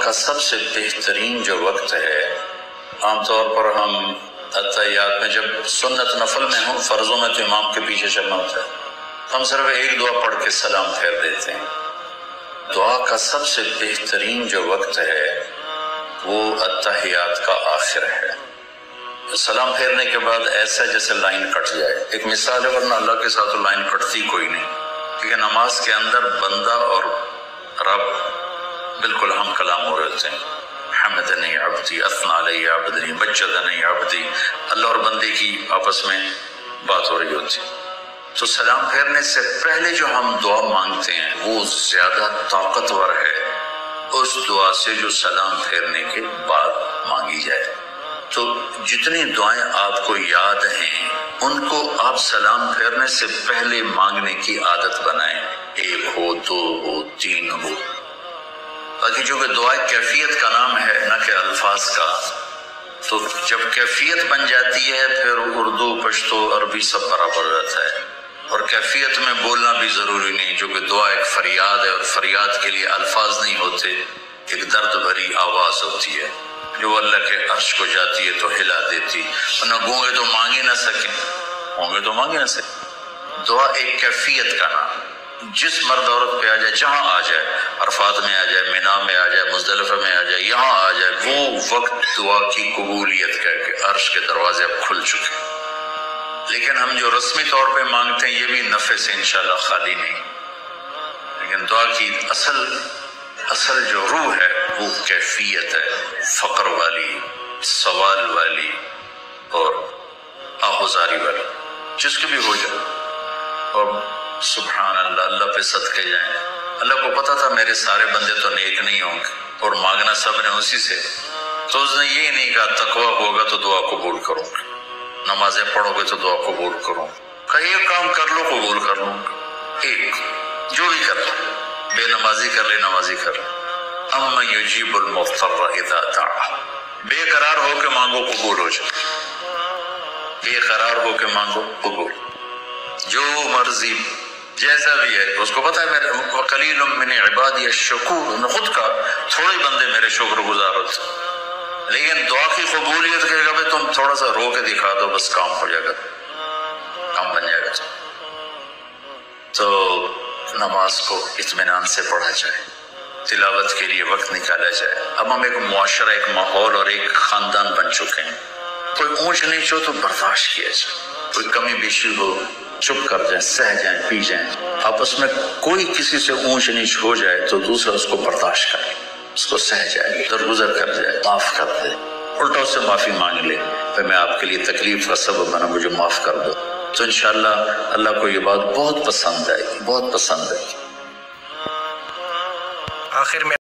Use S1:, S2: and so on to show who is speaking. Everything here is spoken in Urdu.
S1: کا سب سے بہترین جو وقت ہے، عام طور پر ہم اتحیات میں جب سنت نفل میں ہوں، فرضوں میں تو امام کے پیچھے چلنا ہوتا ہے، ہم صرف ایک دعا پڑھ کے سلام پھیر دیتے ہیں۔ دعا کا سب سے بہترین جو وقت ہے وہ اتحیات کا آخر ہے۔ سلام پھیرنے کے بعد ایسا جیسے لائن کٹ جائے، ایک مثال ہے، ورنہ اللہ کے ساتھ لائن کٹتی کوئی نہیں، کیونکہ نماز کے اندر بندہ اور رب بالکل ہم کلام ہو رہے ہوتے ہیں۔ حمدنی عبدی، اثنا علی عبدی، مجدنی عبدی، اللہ اور بندے کی آپس میں بات ہو رہی ہوتی ہے۔ تو سلام پھیرنے سے پہلے جو ہم دعا مانگتے ہیں وہ زیادہ طاقتور ہے اس دعا سے جو سلام پھیرنے کے بعد مانگی جائے۔ تو جتنی دعائیں آپ کو یاد ہیں ان کو آپ سلام پھیرنے سے پہلے مانگنے کی عادت بنائیں، ایک ہو، دو ہو، تین ہو، باقی جو کہ دعا کیفیت کا نام ہے نہ کہ الفاظ کا، تو جب کیفیت بن جاتی ہے پھر اردو، پشتو، عربی سب برابر رہتا ہے، اور کیفیت میں بولنا بھی ضروری نہیں، جو کہ دعا ایک فریاد ہے اور فریاد کے لیے الفاظ نہیں ہوتے، ایک درد بھری آواز ہوتی ہے جو اللہ کے عرش کو جاتی ہے تو ہلا دیتی، ورنہ گونگے تو مانگ ہی نہ سکیں، گونگے تو مانگ ہی نہ سکیں۔ دعا ایک کیفیت کا نام، جس مرد عورت پہ آ جائے، جہاں آ جائے، عرفات میں آ جائے، مینا میں آ جائے، مزدلفہ میں آ جائے، یہاں آ جائے، وہ وقت دعا کی قبولیت کا ہے کہ عرش کے دروازے اب کھل چکے ہیں۔ لیکن ہم جو رسمی طور پہ مانگتے ہیں یہ بھی نفع سے انشاءاللہ خالی نہیں، لیکن دعا کی اصل جو روح ہے وہ کیفیت ہے، فقر والی، سوال والی اور آہوزاری والی، جس کی بھی ہو جائے۔ اور سبحان اللہ، اللہ پہ صدقے جائیں، اللہ کو پتا تھا میرے سارے بندے تو نیک نہیں ہوں گے اور مانگنا سب نے اسی سے، تو اس نے یہ نہیں کہا تقوی ہوگا تو دعا قبول کروں گا، نمازیں پڑھو گے تو دعا قبول کروں گا، کہ ایک کام کر لو قبول کر لوں گا، ایک جو بھی کر لو، بے نمازی کر لے، نمازی کر لے، امن یجیب المضطر اذا دعا، بے قرار ہو کے مانگو قبول ہو جائے، بے قرار ہو کے مانگو قبول، جو مرضی جیسا بھی ہے، اس کو پتا ہے میرے وقلیل من عبادی الشکور، نے خود کہا تھوڑے بندے میرے شکر گزار ہوتے، لیکن دعا کی قبولیت کہے گا بھائی تم تھوڑا سا رو کے دکھا دو بس کام ہو جائے گا، کام بن جائے گا۔ تو نماز کو اطمینان سے پڑھا جائے، تلاوت کے لیے وقت نکالا جائے۔ اب ہم ایک معاشرہ، ایک ماحول اور ایک خاندان بن چکے ہیں، کوئی اونچ نیچ ہو تو برداشت کیا جائے، کوئی کمی بیشی ہو چپ کر جائیں، سہ جائیں، پی جائیں، آپس میں کوئی کسی سے اونچ نیچ ہو جائے تو دوسرا اس کو برداشت کرے، اس کو سہ جائے، درگزر کر جائے، معاف کر دے، الٹا اس سے معافی مانگ لے کہ میں آپ کے لیے تکلیف کا سبب بنا، مجھے معاف کر دو، تو انشاءاللہ اللہ کو یہ بات بہت پسند آئے گی، بہت پسند آئے گی۔
S2: آخر میں